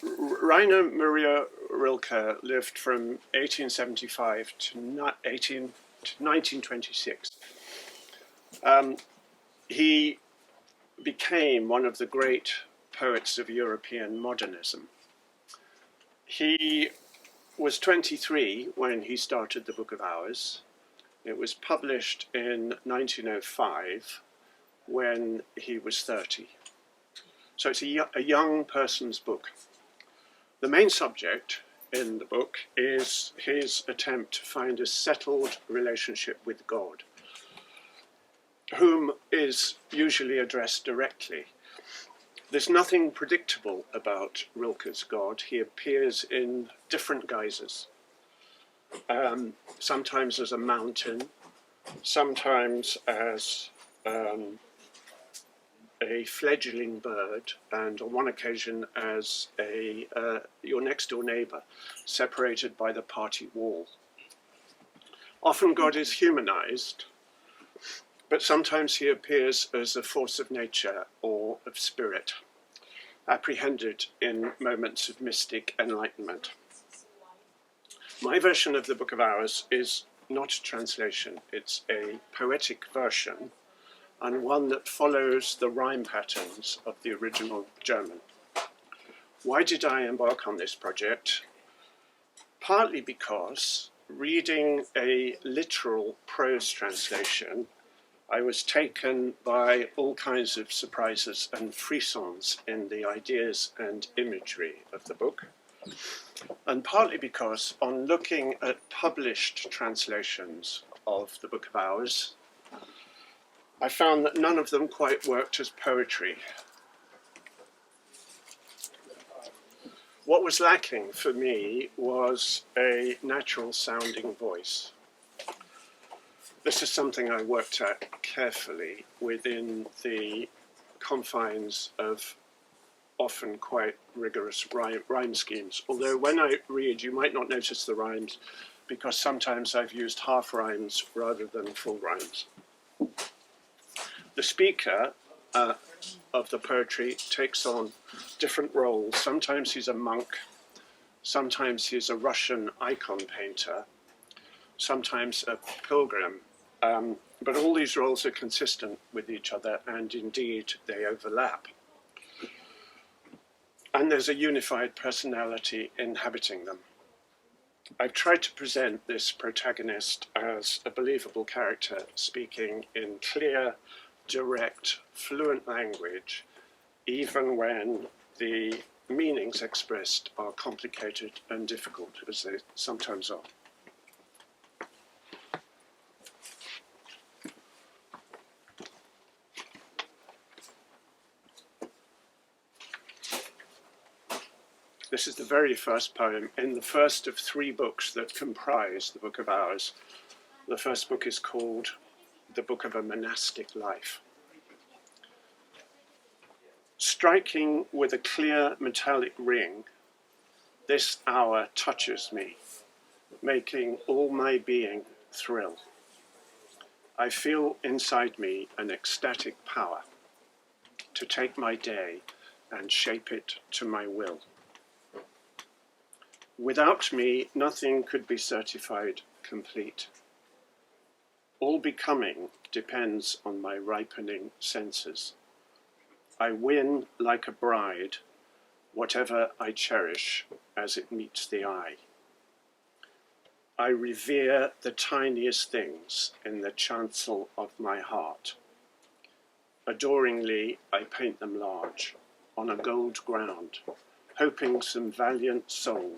Rainer Maria Rilke lived from 1875 to 1926. He became one of the great poets of European modernism. He was 23 when he started the Book of Hours. It was published in 1905 when he was 30. So it's a young person's book. The main subject in the book is his attempt to find a settled relationship with God, whom is usually addressed directly. There's nothing predictable about Rilke's God. He appears in different guises, sometimes as a mountain, sometimes as a fledgling bird, and on one occasion as your next door neighbor, separated by the party wall. Often God is humanized, but sometimes he appears as a force of nature or of spirit, apprehended in moments of mystic enlightenment. My version of the Book of Hours is not a translation, it's a poetic version, and one that follows the rhyme patterns of the original German. Why did I embark on this project? Partly because reading a literal prose translation, I was taken by all kinds of surprises and frissons in the ideas and imagery of the book. And partly because on looking at published translations of the Book of Hours, I found that none of them quite worked as poetry. What was lacking for me was a natural sounding voice. This is something I worked at carefully within the confines of often quite rigorous rhyme schemes. Although when I read, you might not notice the rhymes because sometimes I've used half rhymes rather than full rhymes. The speaker of the poetry takes on different roles. Sometimes he's a monk, sometimes he's a Russian icon painter, sometimes a pilgrim. But all these roles are consistent with each other, and indeed they overlap. And there's a unified personality inhabiting them. I've tried to present this protagonist as a believable character speaking in clear, direct, fluent language, even when the meanings expressed are complicated and difficult, as they sometimes are. This is the very first poem in the first of 3 books that comprise the Book of Hours. The first book is called The Book of a Monastic Life. Striking with a clear metallic ring, this hour touches me, making all my being thrill. I feel inside me an ecstatic power to take my day and shape it to my will. Without me, nothing could be certified complete. All becoming depends on my ripening senses. I win like a bride, whatever I cherish as it meets the eye. I revere the tiniest things in the chancel of my heart. Adoringly, I paint them large, on a gold ground, hoping some valiant soul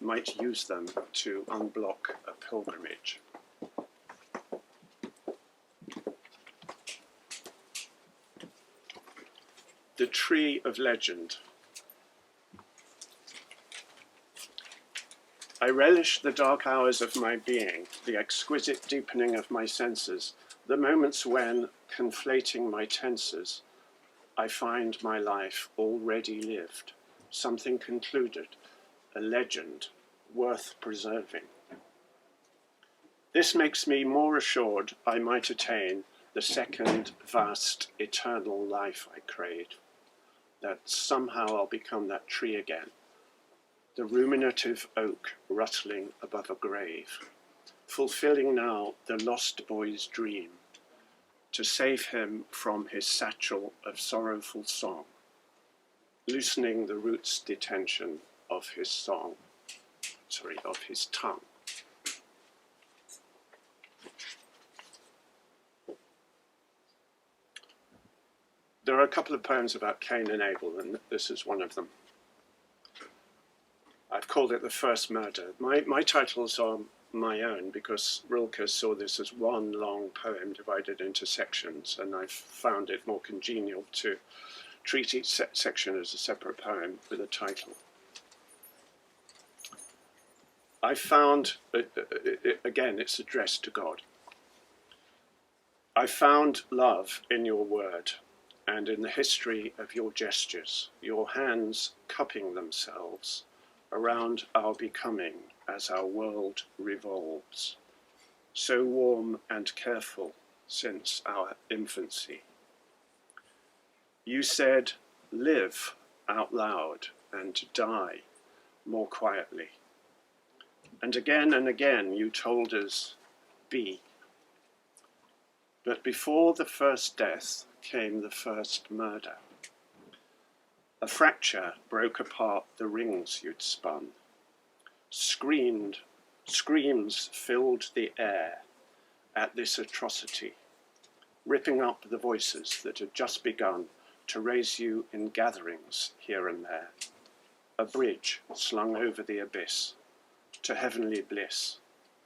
might use them to unblock a pilgrimage. The Tree of Legend. I relish the dark hours of my being, the exquisite deepening of my senses, the moments when, conflating my tenses, I find my life already lived, something concluded, a legend worth preserving. This makes me more assured I might attain the second vast eternal life I crave, that somehow I'll become that tree again, the ruminative oak rustling above a grave, fulfilling now the lost boy's dream, to save him from his satchel of sorrowful song, loosening the roots detention of his of his tongue. There are a couple of poems about Cain and Abel, and this is one of them. I've called it The First Murder. My titles are my own because Rilke saw this as one long poem divided into sections, and I found it more congenial to treat each section as a separate poem with a title. I found, again, it's addressed to God. I found love in your word and in the history of your gestures, your hands cupping themselves around our becoming as our world revolves, so warm and careful since our infancy. You said, live out loud and die more quietly. And again you told us, be. But before the first death came the first murder. A fracture broke apart the rings you'd spun. Screams filled the air at this atrocity, ripping up the voices that had just begun to raise you in gatherings here and there. A bridge slung over the abyss to heavenly bliss,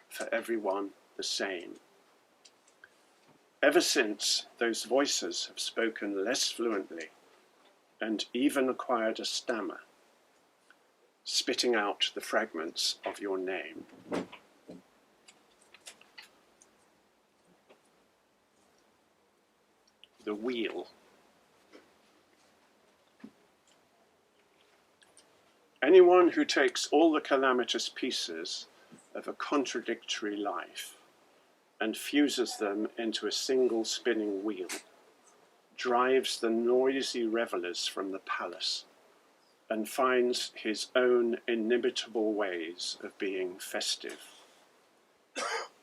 for everyone the same. Ever since, those voices have spoken less fluently and even acquired a stammer, spitting out the fragments of your name. The wheel. Anyone who takes all the calamitous pieces of a contradictory life and fuses them into a single spinning wheel drives the noisy revelers from the palace and finds his own inimitable ways of being festive.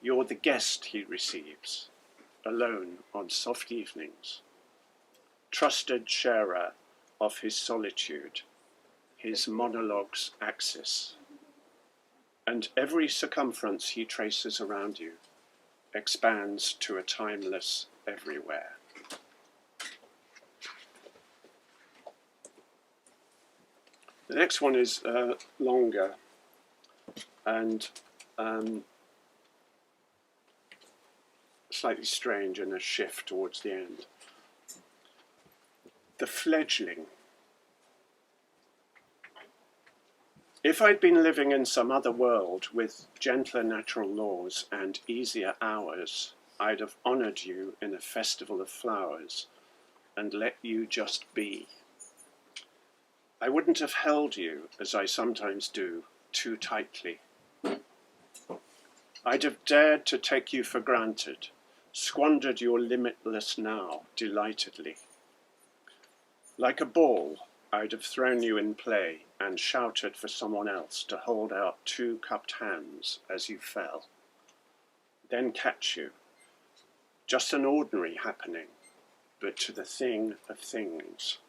You're the guest he receives, alone on soft evenings, trusted sharer of his solitude, his monologue's axis, and every circumference he traces around you expands to a timeless everywhere. The next one is longer and slightly strange in a shift towards the end. The fledgling. If I'd been living in some other world with gentler natural laws and easier hours, I'd have honoured you in a festival of flowers and let you just be. I wouldn't have held you, as I sometimes do, too tightly. I'd have dared to take you for granted, squandered your limitless now delightedly. Like a ball, I'd have thrown you in play and shouted for someone else to hold out two cupped hands as you fell. Then catch you. Just an ordinary happening, but to the thing of things.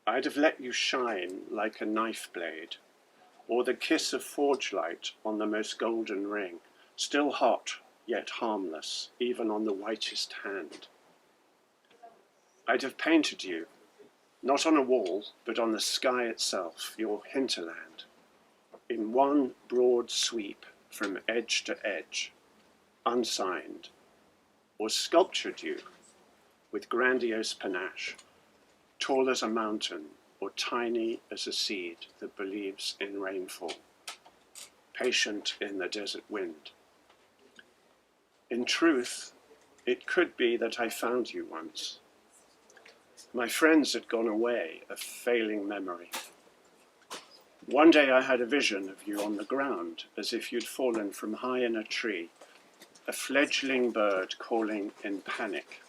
I'd have let you shine like a knife blade, or the kiss of forge light on the most golden ring, still hot, yet harmless, even on the whitest hand. I'd have painted you, not on a wall, but on the sky itself, your hinterland, in one broad sweep from edge to edge, unsigned, or sculptured you with grandiose panache, tall as a mountain or tiny as a seed that believes in rainfall, patient in the desert wind. In truth, it could be that I found you once. My friends had gone away, a failing memory. One day I had a vision of you on the ground, as if you'd fallen from high in a tree, a fledgling bird calling in panic.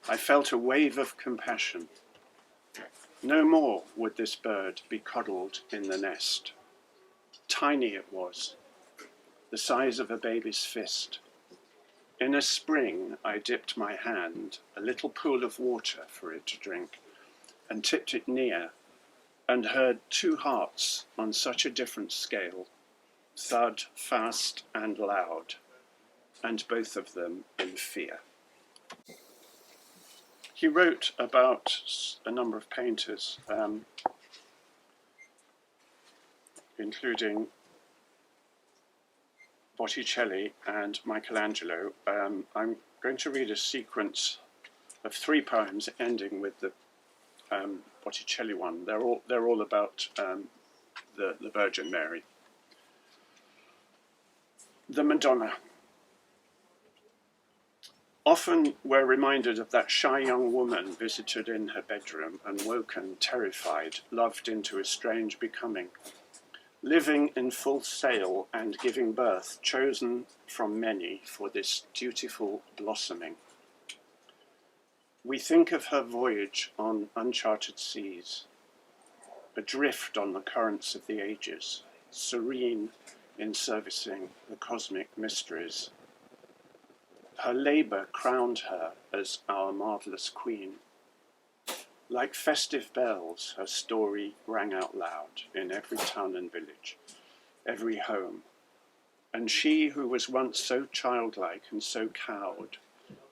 I felt a wave of compassion. No more would this bird be coddled in the nest. Tiny it was, the size of a baby's fist. In a spring, I dipped my hand, a little pool of water for it to drink, and tipped it near, and heard two hearts on such a different scale, thud fast and loud, and both of them in fear. He wrote about a number of painters, including Botticelli and Michelangelo. I'm going to read a sequence of 3 poems ending with the Botticelli one. They're all about the Virgin Mary. The Madonna. Often we're reminded of that shy young woman visited in her bedroom and woken, terrified, loved into a strange becoming, living in full sail and giving birth, chosen from many for this dutiful blossoming. We think of her voyage on uncharted seas, adrift on the currents of the ages, serene in servicing the cosmic mysteries. Her labour crowned her as our marvellous queen. Like festive bells, her story rang out loud in every town and village, every home. And she who was once so childlike and so cowed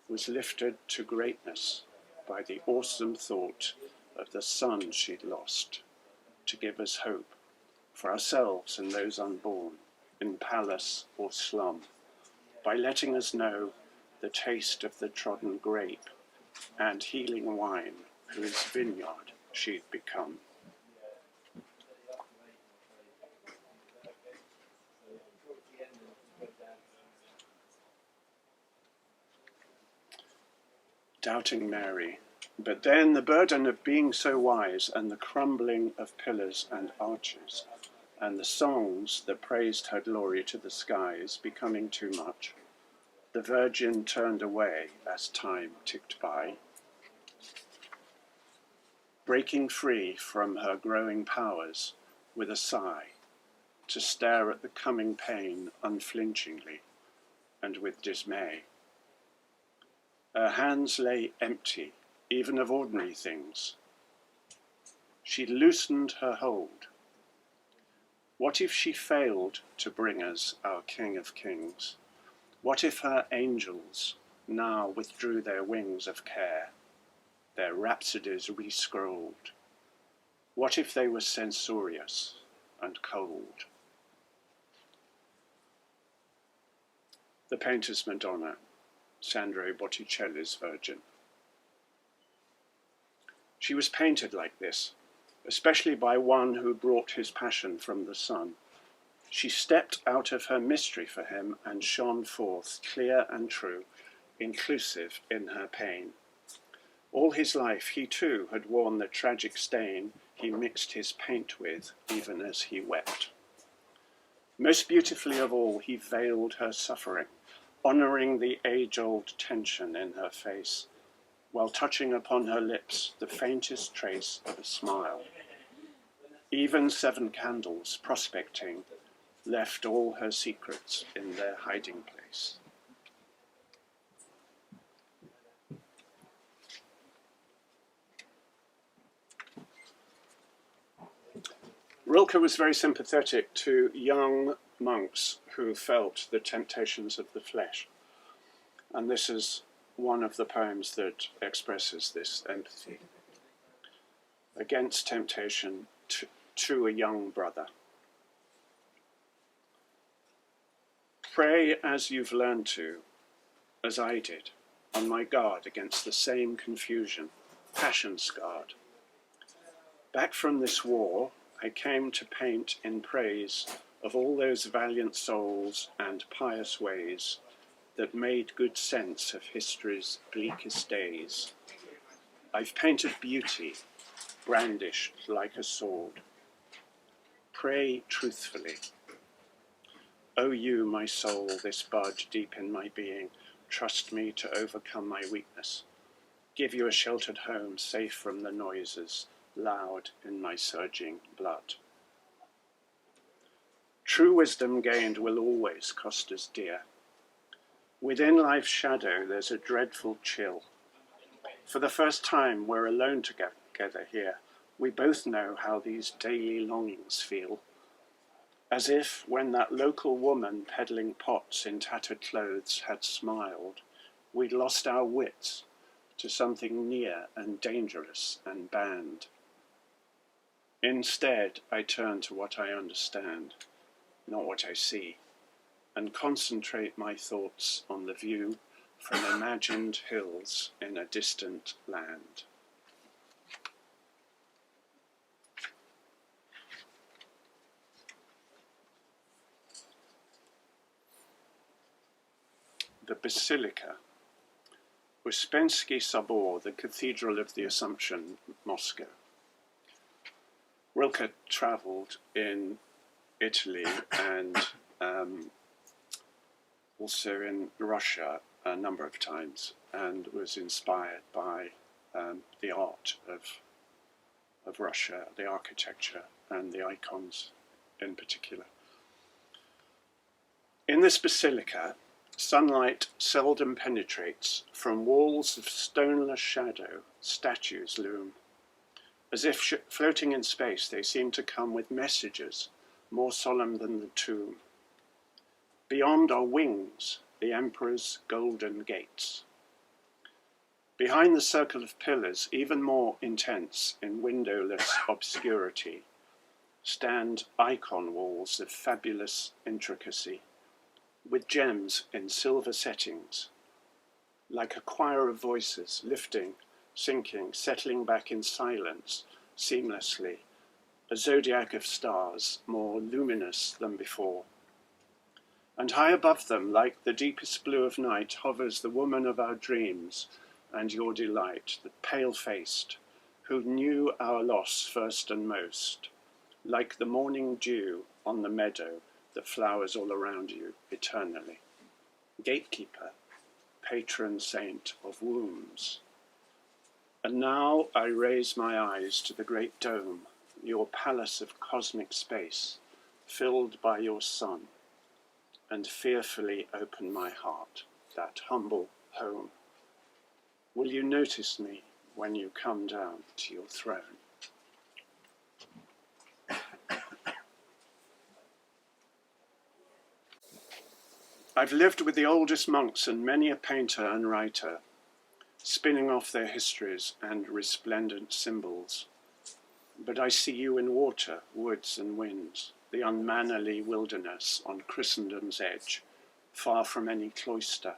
was lifted to greatness by the awesome thought of the son she'd lost, to give us hope for ourselves and those unborn, in palace or slum, by letting us know the taste of the trodden grape and healing wine whose vineyard she'd become. Doubting Mary, but then the burden of being so wise and the crumbling of pillars and arches and the songs that praised her glory to the skies becoming too much, the Virgin turned away as time ticked by, breaking free from her growing powers with a sigh, to stare at the coming pain unflinchingly and with dismay. Her hands lay empty, even of ordinary things. She loosened her hold. What if she failed to bring us our King of Kings? What if her angels now withdrew their wings of care, their rhapsodies re-scrolled? What if they were censorious and cold? The painter's Madonna, Sandro Botticelli's Virgin. She was painted like this, especially by one who brought his passion from the sun. She stepped out of her mystery for him and shone forth, clear and true, inclusive in her pain. All his life he too had worn the tragic stain he mixed his paint with, even as he wept. Most beautifully of all, he veiled her suffering, honouring the age-old tension in her face, while touching upon her lips the faintest trace of a smile. Even 7 candles, prospecting, left all her secrets in their hiding place. Rilke was very sympathetic to young monks who felt the temptations of the flesh. And this is one of the poems that expresses this empathy. Against temptation to a young brother. Pray as you've learned to, as I did, on my guard against the same confusion, passion-scarred. Back from this war, I came to paint in praise of all those valiant souls and pious ways that made good sense of history's bleakest days. I've painted beauty, brandished like a sword. Pray truthfully. O you, my soul, this bud deep in my being, trust me to overcome my weakness. Give you a sheltered home, safe from the noises, loud in my surging blood. True wisdom gained will always cost us dear. Within life's shadow there's a dreadful chill. For the first time we're alone together here. We both know how these daily longings feel. As if when that local woman peddling pots in tattered clothes had smiled, we'd lost our wits to something near and dangerous and banned. Instead, I turn to what I understand, not what I see, and concentrate my thoughts on the view from imagined hills in a distant land. The Basilica. Uspensky Sobor, the Cathedral of the Assumption, Moscow. Rilke travelled in Italy and also in Russia a number of times, and was inspired by the art of Russia, the architecture and the icons in particular. In this basilica, sunlight seldom penetrates. From walls of stoneless shadow, statues loom. As if floating in space, they seem to come with messages more solemn than the tomb. Beyond are wings, the emperor's golden gates. Behind the circle of pillars, even more intense in windowless obscurity, stand icon walls of fabulous intricacy, with gems in silver settings, like a choir of voices lifting, sinking, settling back in silence, seamlessly, a zodiac of stars more luminous than before. And high above them, like the deepest blue of night, hovers the woman of our dreams and your delight, the pale-faced, who knew our loss first and most, like the morning dew on the meadow that flowers all around you eternally. Gatekeeper, patron saint of wombs. And now I raise my eyes to the great dome, your palace of cosmic space, filled by your sun, and fearfully open my heart, that humble home. Will you notice me when you come down to your throne? I've lived with the oldest monks and many a painter and writer, spinning off their histories and resplendent symbols. But I see you in water, woods and winds, the unmannerly wilderness on Christendom's edge, far from any cloister.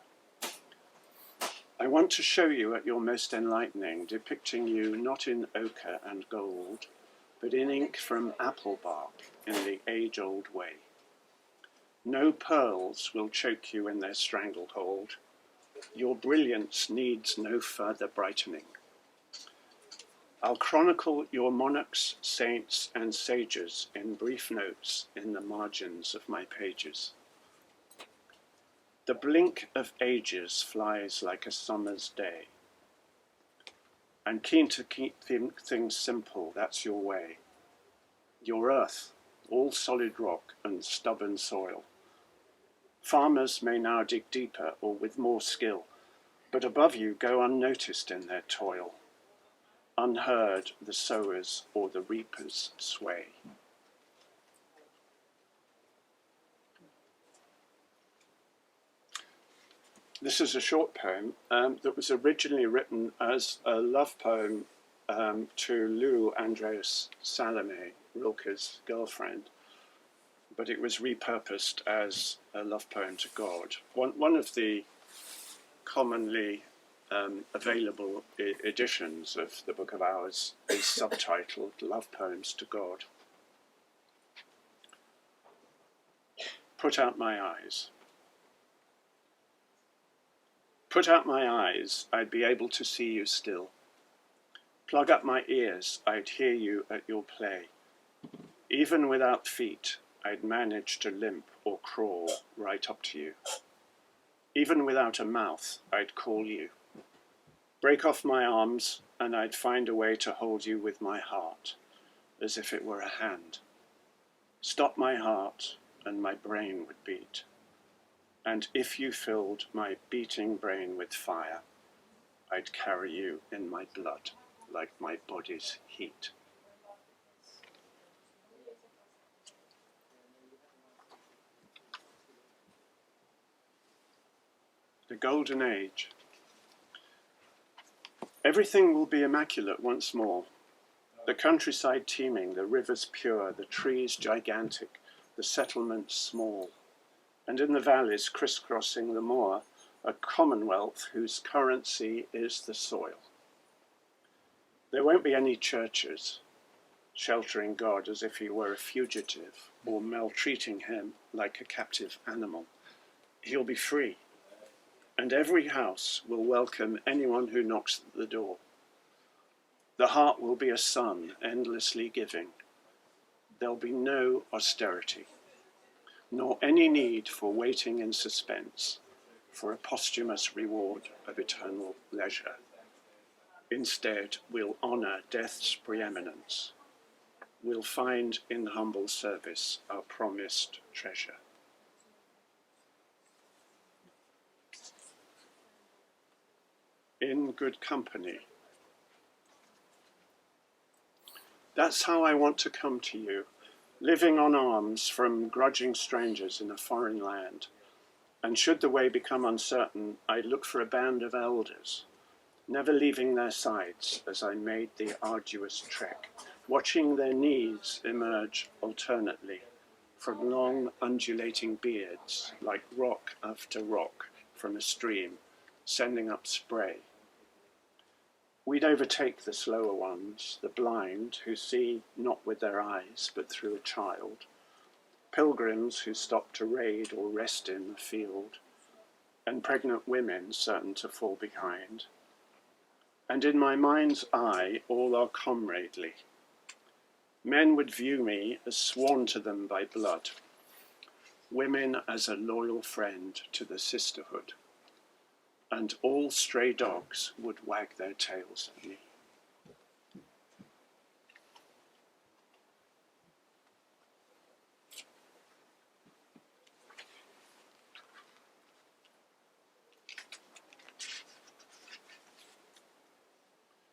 I want to show you at your most enlightening, depicting you not in ochre and gold, but in ink from apple bark in the age-old way. No pearls will choke you in their stranglehold. Your brilliance needs no further brightening. I'll chronicle your monarchs, saints, and sages in brief notes in the margins of my pages. The blink of ages flies like a summer's day. I'm keen to keep things simple, that's your way. Your earth, all solid rock and stubborn soil. Farmers may now dig deeper or with more skill, but above you go unnoticed in their toil. Unheard the sowers or the reapers sway. This is a short poem that was originally written as a love poem to Lou Andreas Salome, Rilke's girlfriend, but it was repurposed as a love poem to God. One of the commonly available editions of the Book of Hours is subtitled Love Poems to God. Put out my eyes. Put out my eyes, I'd be able to see you still. Plug up my ears, I'd hear you at your play. Even without feet, I'd manage to limp or crawl right up to you. Even without a mouth, I'd call you. Break off my arms, and I'd find a way to hold you with my heart, as if it were a hand. Stop my heart, and my brain would beat. And if you filled my beating brain with fire, I'd carry you in my blood, like my body's heat. The Golden Age. Everything will be immaculate once more. The countryside teeming, the rivers pure, the trees gigantic, the settlements small, and in the valleys crisscrossing the moor, a commonwealth whose currency is the soil. There won't be any churches sheltering God as if he were a fugitive or maltreating him like a captive animal. He'll be free, and every house will welcome anyone who knocks at the door. The heart will be a sun endlessly giving. There'll be no austerity, nor any need for waiting in suspense for a posthumous reward of eternal leisure. Instead, we'll honour death's preeminence. We'll find in humble service our promised treasure. In good company. That's how I want to come to you, living on alms from grudging strangers in a foreign land. And should the way become uncertain, I look for a band of elders, never leaving their sides as I made the arduous trek, watching their knees emerge alternately from long undulating beards, like rock after rock from a stream, sending up spray. We'd overtake the slower ones, the blind who see not with their eyes but through a child, pilgrims who stop to raid or rest in the field, and pregnant women certain to fall behind. And in my mind's eye all are comradely. Men would view me as sworn to them by blood, women as a loyal friend to the sisterhood, and all stray dogs would wag their tails at me.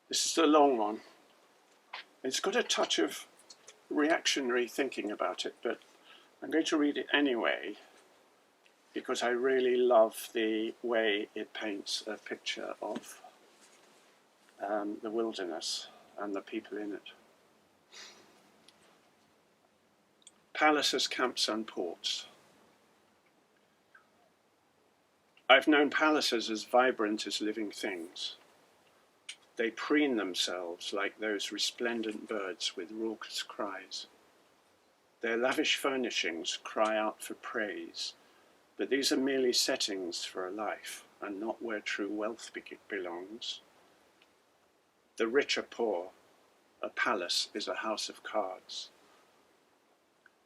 This is a long one. It's got a touch of reactionary thinking about it, but I'm going to read it anyway because I really love the way it paints a picture of the wilderness and the people in it. Palaces, camps and ports. I've known palaces as vibrant as living things. They preen themselves like those resplendent birds with raucous cries. Their lavish furnishings cry out for praise, but these are merely settings for a life and not where true wealth belongs. The rich are poor. A palace is a house of cards.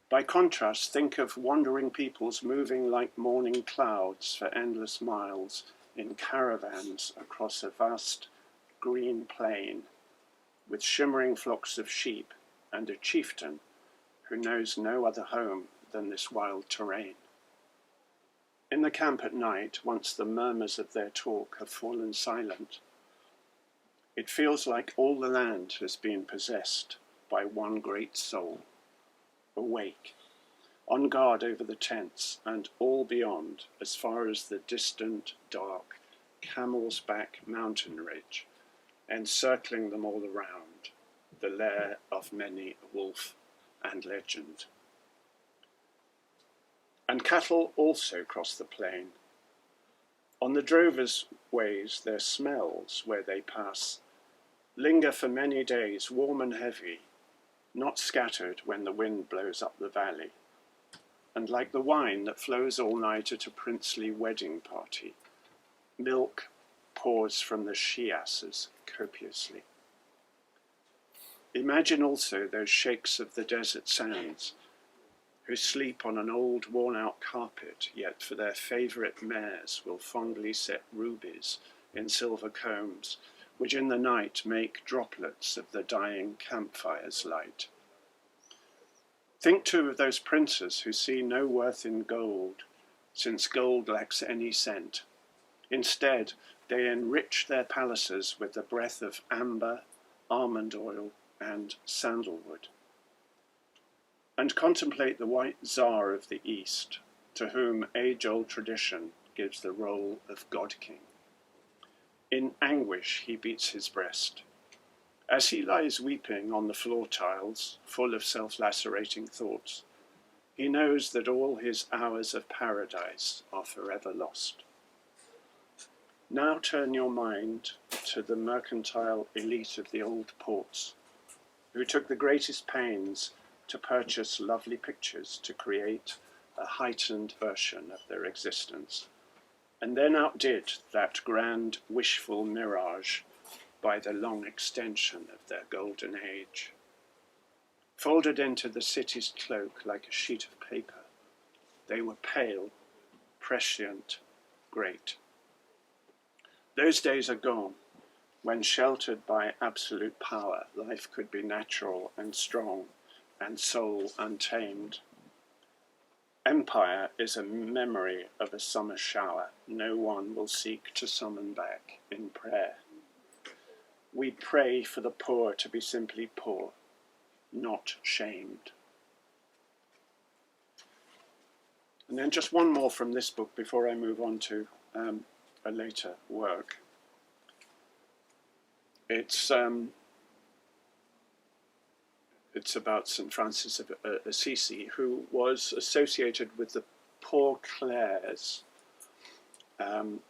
By contrast, think of wandering peoples moving like morning clouds for endless miles in caravans across a vast green plain with shimmering flocks of sheep and a chieftain who knows no other home than this wild terrain. In the camp at night, once the murmurs of their talk have fallen silent, it feels like all the land has been possessed by one great soul, awake, on guard over the tents and all beyond, as far as the distant, dark, camel's back mountain ridge, encircling them all around, the lair of many a wolf and legend. And cattle also cross the plain. On the drovers' ways, their smells, where they pass, linger for many days, warm and heavy, not scattered when the wind blows up the valley, and like the wine that flows all night at a princely wedding party, milk pours from the she-asses copiously. Imagine also those sheikhs of the desert sands who sleep on an old worn-out carpet, yet for their favourite mares will fondly set rubies in silver combs which in the night make droplets of the dying campfire's light. Think too of those princes who see no worth in gold, since gold lacks any scent. Instead, they enrich their palaces with the breath of amber, almond oil, and sandalwood. And contemplate the white Tsar of the East, to whom age-old tradition gives the role of God-King. In anguish he beats his breast. As he lies weeping on the floor tiles, full of self-lacerating thoughts, he knows that all his hours of paradise are forever lost. Now turn your mind to the mercantile elite of the old ports, who took the greatest pains to purchase lovely pictures to create a heightened version of their existence, and then outdid that grand wishful mirage by the long extension of their golden age. Folded into the city's cloak like a sheet of paper, they were pale, prescient, great. Those days are gone, when sheltered by absolute power, life could be natural and strong, and soul untamed. Empire is a memory of a summer shower no one will seek to summon back in prayer. We pray for the poor to be simply poor, not shamed. And then just one more from this book before I move on to a later work. It's about St. Francis of Assisi, who was associated with the Poor Clares, an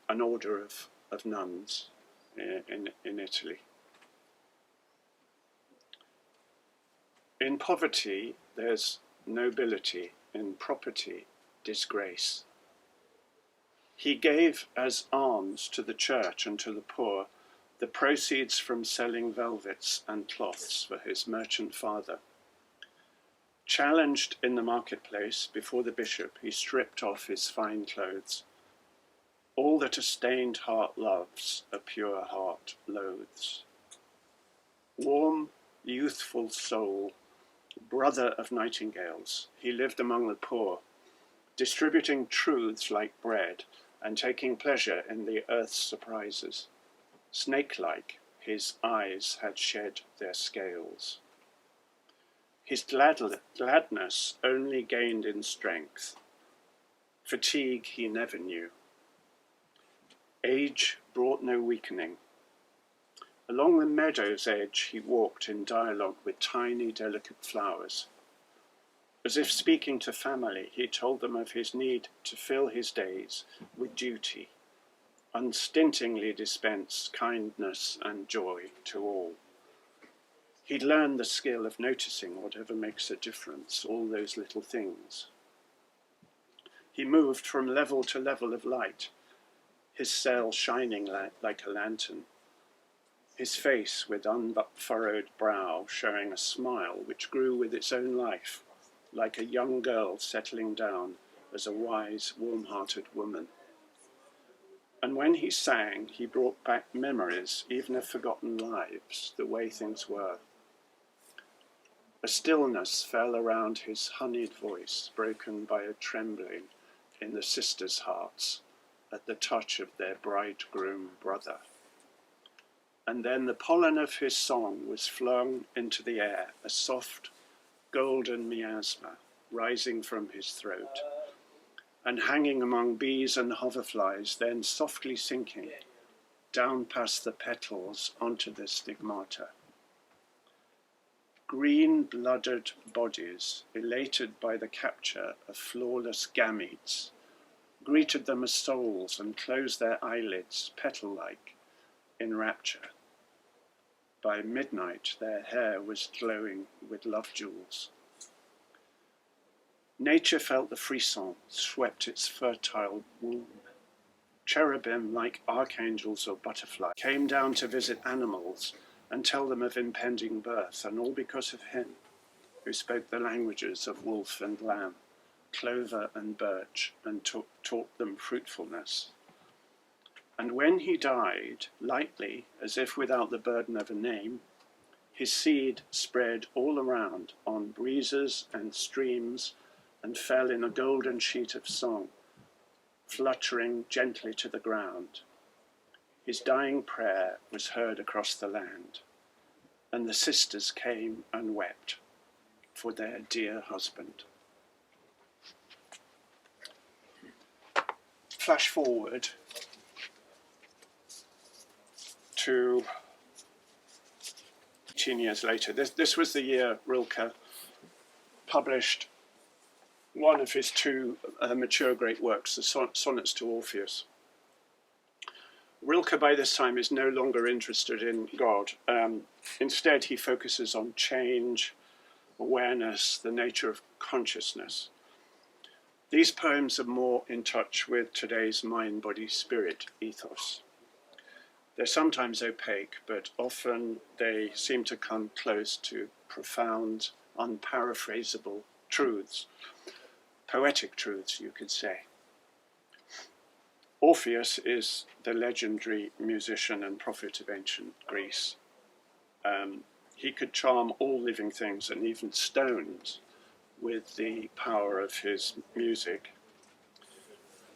order of nuns in Italy. In poverty, there's nobility. In property, disgrace. He gave as alms to the church and to the poor the proceeds from selling velvets and cloths for his merchant father. Challenged in the marketplace before the bishop, he stripped off his fine clothes. All that a stained heart loves, a pure heart loathes. Warm, youthful soul, brother of nightingales, he lived among the poor, distributing truths like bread and taking pleasure in the earth's surprises. Snake-like, his eyes had shed their scales. His gladness only gained in strength. Fatigue he never knew. Age brought no weakening. Along the meadow's edge he walked in dialogue with tiny, delicate flowers. As if speaking to family, he told them of his need to fill his days with duty, unstintingly dispense kindness and joy to all. He'd learned the skill of noticing whatever makes a difference, all those little things. He moved from level to level of light, his cell shining like a lantern, his face with unfurrowed brow showing a smile which grew with its own life, like a young girl settling down as a wise, warm-hearted woman. And when he sang, he brought back memories, even of forgotten lives, the way things were. A stillness fell around his honeyed voice, broken by a trembling in the sisters' hearts at the touch of their bridegroom brother. And then the pollen of his song was flung into the air, a soft, golden miasma rising from his throat, and hanging among bees and hoverflies, then softly sinking down past the petals onto the stigmata. Green-blooded bodies, elated by the capture of flawless gametes, greeted them as souls and closed their eyelids, petal-like, in rapture. By midnight, their hair was glowing with love jewels. Nature felt the frisson swept its fertile womb. Cherubim, like archangels or butterflies, came down to visit animals and tell them of impending birth, and all because of him, who spoke the languages of wolf and lamb, clover and birch, and taught them fruitfulness. And when he died, lightly, as if without the burden of a name, his seed spread all around on breezes and streams and fell in a golden sheet of song, fluttering gently to the ground. His dying prayer was heard across the land, and the sisters came and wept for their dear husband. Flash forward to 18 years later. This was the year Rilke published one of his two mature great works, the Sonnets to Orpheus. Rilke by this time is no longer interested in God. Instead, he focuses on change, awareness, the nature of consciousness. These poems are more in touch with today's mind-body-spirit ethos. They're sometimes opaque, but often they seem to come close to profound, unparaphrasable truths, poetic truths, you could say. Orpheus is the legendary musician and prophet of ancient Greece. He could charm all living things and even stones with the power of his music.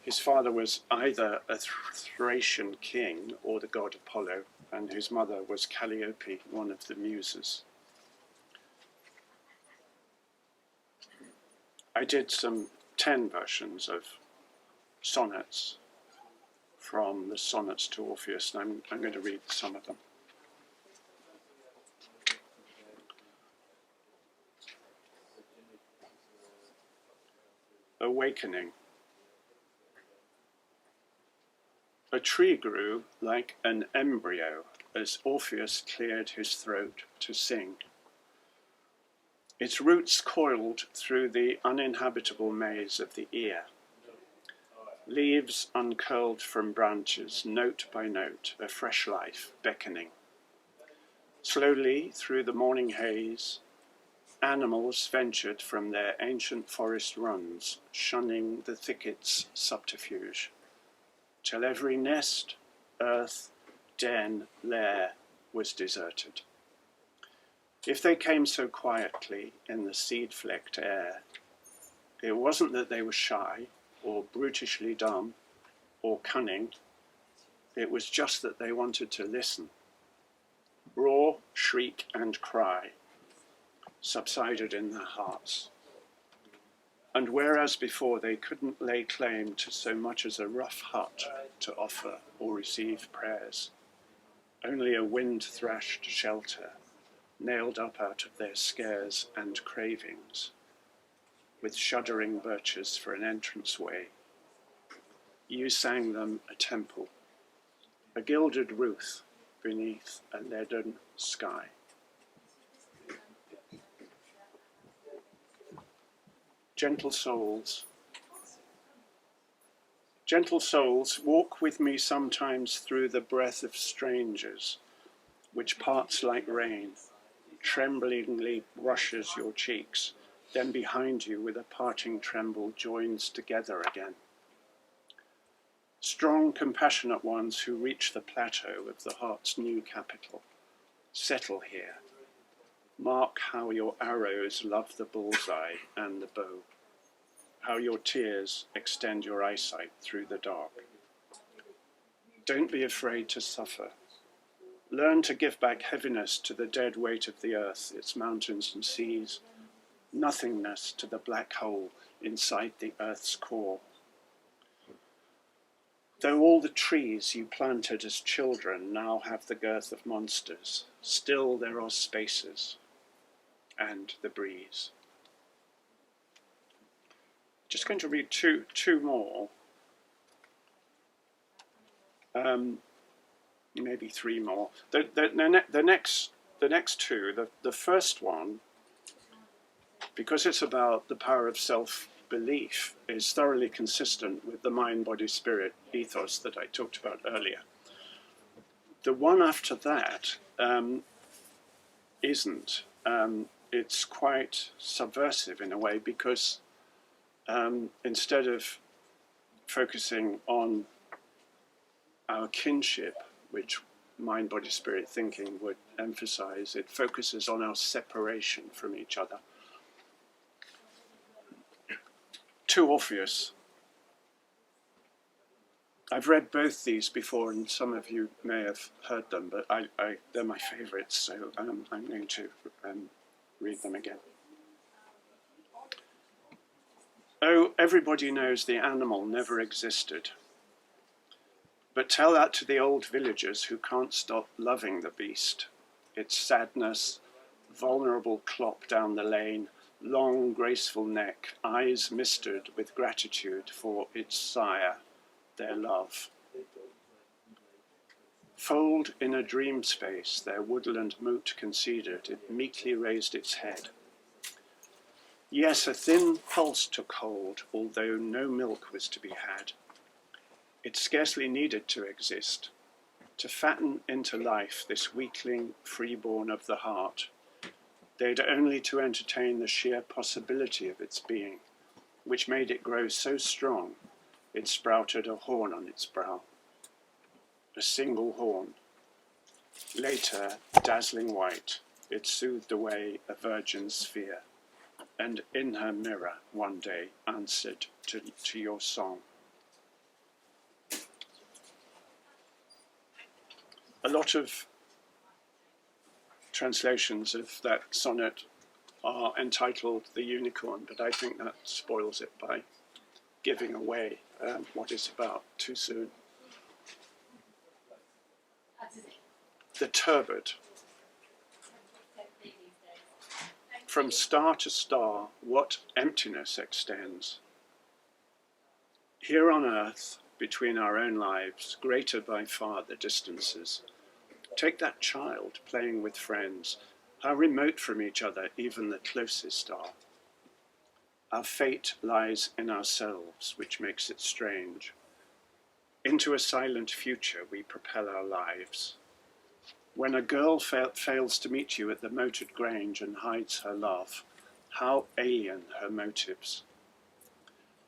His father was either a Thracian king or the god Apollo, and his mother was Calliope, one of the muses. I did some 10 versions of sonnets from the Sonnets to Orpheus, and I'm going to read some of them. Awakening. A tree grew like an embryo as Orpheus cleared his throat to sing. Its roots coiled through the uninhabitable maze of the ear. Leaves uncurled from branches, note by note, a fresh life beckoning. Slowly through the morning haze, animals ventured from their ancient forest runs, shunning the thicket's subterfuge, till every nest, earth, den, lair was deserted. If they came so quietly in the seed-flecked air, it wasn't that they were shy, or brutishly dumb, or cunning. It was just that they wanted to listen. Roar, shriek, and cry subsided in their hearts. And whereas before they couldn't lay claim to so much as a rough hut to offer or receive prayers, only a wind-thrashed shelter nailed up out of their scares and cravings, with shuddering birches for an entranceway, you sang them a temple, a gilded roof beneath a leaden sky. Gentle souls, walk with me sometimes through the breath of strangers, which parts like rain, tremblingly brushes your cheeks, then behind you with a parting tremble joins together again. Strong, compassionate ones who reach the plateau of the heart's new capital, settle here. Mark how your arrows love the bullseye and the bow, how your tears extend your eyesight through the dark. Don't be afraid to suffer. Learn to give back heaviness to the dead weight of the earth, its mountains and seas, nothingness to the black hole inside the earth's core. Though all the trees you planted as children now have the girth of monsters, still there are spaces and the breeze. Just going to read two more, maybe three more. The next two, the first one, because it's about the power of self-belief, is thoroughly consistent with the mind-body-spirit ethos that I talked about earlier. The one after that isn't. It's quite subversive in a way, because instead of focusing on our kinship, which mind, body, spirit thinking would emphasize. It focuses on our separation from each other. To Orpheus. I've read both these before, and some of you may have heard them, but they're my favorites, so I'm going to read them again. Oh, everybody knows the animal never existed. But tell that to the old villagers who can't stop loving the beast. Its sadness, vulnerable clop down the lane, long graceful neck, eyes misted with gratitude for its sire, their love. Fold in a dream space their woodland moot conceded, it meekly raised its head. Yes, a thin pulse took hold, although no milk was to be had. It scarcely needed to exist, to fatten into life this weakling freeborn of the heart. They'd only to entertain the sheer possibility of its being, which made it grow so strong, it sprouted a horn on its brow. A single horn. Later, dazzling white, it soothed away a virgin's fear, and in her mirror one day answered to your song. A lot of translations of that sonnet are entitled The Unicorn, but I think that spoils it by giving away what it's about too soon. The turbid. From star to star, what emptiness extends. Here on earth, between our own lives, greater by far the distances. Take that child playing with friends, how remote from each other even the closest are. Our fate lies in ourselves, which makes it strange. Into a silent future we propel our lives. When a girl fails to meet you at the moated grange and hides her love, how alien her motives.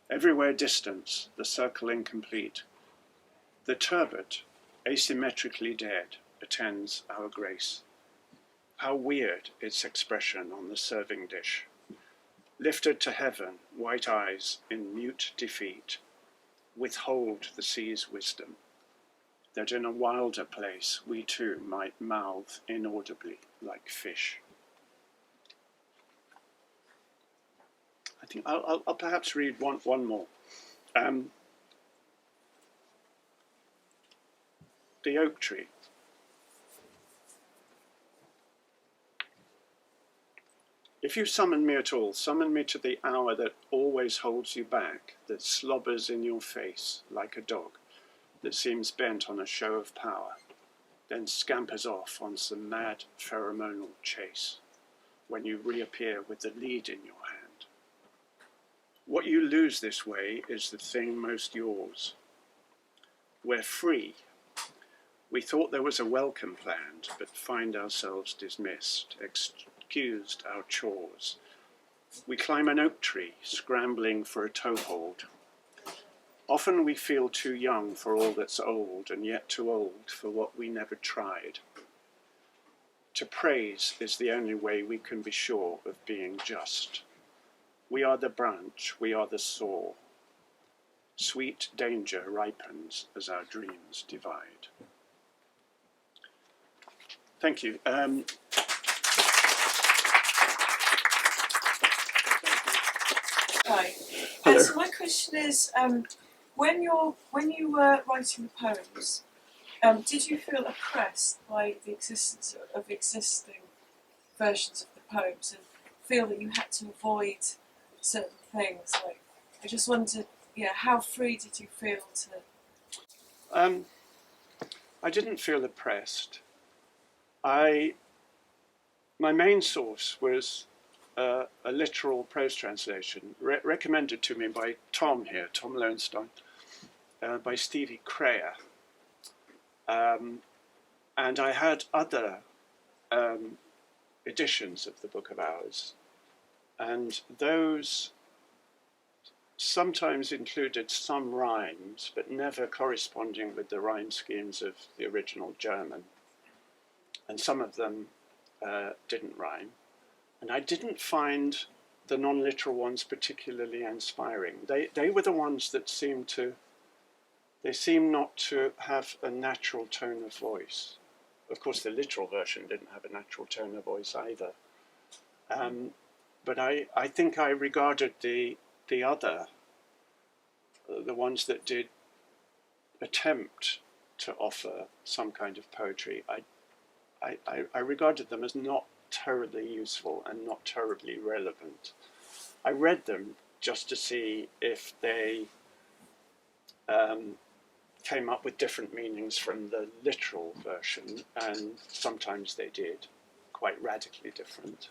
Everywhere distance, the circle incomplete. The turbid, asymmetrically dead, attends our grace. How weird its expression on the serving dish. Lifted to heaven, white eyes in mute defeat, withhold the sea's wisdom, that in a wilder place we too might mouth inaudibly like fish. I think I'll perhaps read one more. The oak tree. If you summon me at all, summon me to the hour that always holds you back, that slobbers in your face like a dog, that seems bent on a show of power, then scampers off on some mad pheromonal chase, when you reappear with the lead in your hand. What you lose this way is the thing most yours. We're free. We thought there was a welcome planned, but find ourselves dismissed, excused our chores. We climb an oak tree, scrambling for a toehold. Often we feel too young for all that's old, and yet too old for what we never tried. To praise is the only way we can be sure of being just. We are the branch, we are the saw. Sweet danger ripens as our dreams divide. Thank you. Hi. Hello. So my question is, when you were writing the poems, did you feel oppressed by the existence of existing versions of the poems and feel that you had to avoid certain things? Like, I just wondered, how free did you feel to? I didn't feel oppressed. My main source was a literal prose translation recommended to me by Tom here, Tom Lowenstein, by Stevie Crayer. And I had other editions of the Book of Hours, and those sometimes included some rhymes, but never corresponding with the rhyme schemes of the original German. And some of them didn't rhyme. And I didn't find the non-literal ones particularly inspiring. They were the ones that seemed not to have a natural tone of voice. Of course, the literal version didn't have a natural tone of voice either. But I think I regarded the ones that did attempt to offer some kind of poetry, I regarded them as not terribly useful and not terribly relevant. I read them just to see if they came up with different meanings from the literal version, and sometimes they did, quite radically different.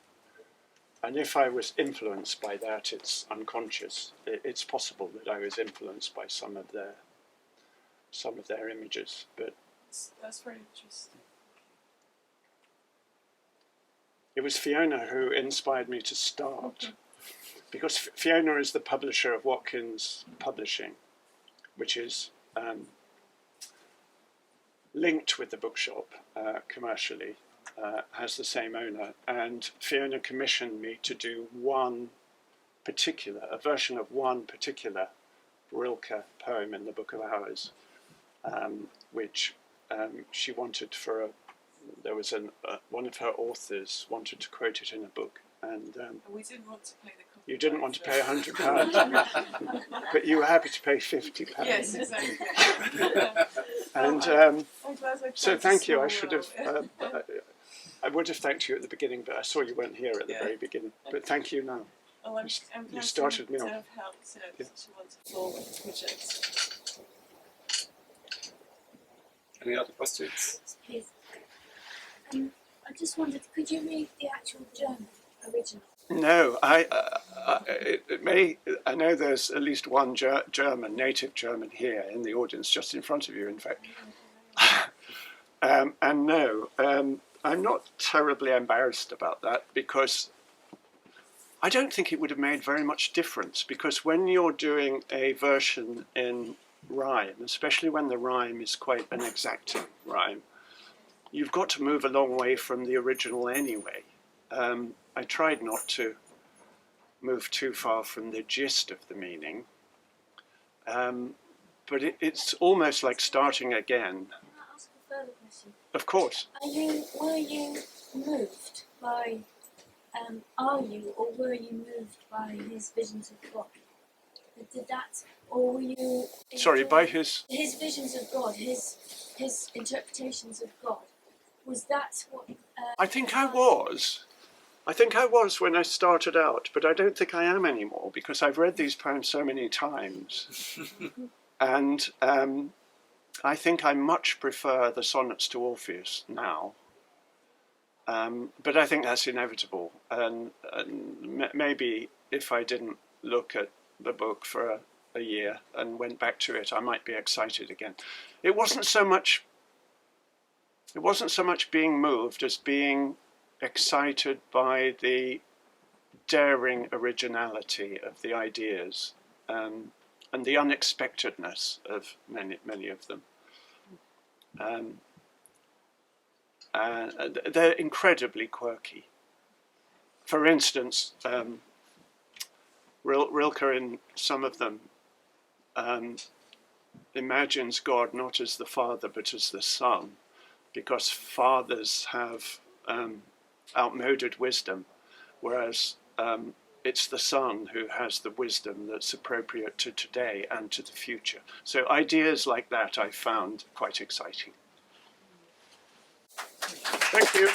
And if I was influenced by that, it's unconscious. It's possible that I was influenced by some of their images, but that's very interesting. It was Fiona who inspired me to start, because Fiona is the publisher of Watkins Publishing, which is linked with the bookshop commercially, has the same owner, and Fiona commissioned me to do a version of one particular Rilke poem in the Book of Hours, which she wanted for there was one of her authors wanted to quote it in a book, and we didn't want to pay the copyright. You didn't want to pay £100, but you were happy to pay £50. Yes, exactly. And I'm glad so thank you. I should have. I would have thanked you at the beginning, but I saw you weren't here at the very beginning. But thank you now. Oh, I'm You started me to off. have helped such a wonderful project. Any other questions? Please. I just wondered, could you read the actual German original? No, it may. I know there's at least one German, native German here in the audience, just in front of you, in fact. And no, I'm not terribly embarrassed about that, because I don't think it would have made very much difference, because when you're doing a version in rhyme, especially when the rhyme is quite an exacting rhyme, you've got to move a long way from the original anyway. I tried not to move too far from the gist of the meaning, but it's almost like starting again. Can I ask a further question? Of course. Were you moved by, are you or were you moved by his visions of God? Did that, or were you... Sorry, by his... His visions of God, his interpretations of God, was that what... I think I was. I think I was when I started out, but I don't think I am anymore, because I've read these poems so many times. And I think I much prefer the sonnets to Orpheus now. But I think that's inevitable. And maybe if I didn't look at the book for a year and went back to it, I might be excited again. It wasn't so much being moved as being excited by the daring originality of the ideas, and the unexpectedness of many of them. They're incredibly quirky. For instance, Rilke in some of them imagines God not as the Father but as the Son, because fathers have outmoded wisdom, whereas it's the Son who has the wisdom that's appropriate to today and to the future. So ideas like that I found quite exciting. Thank you.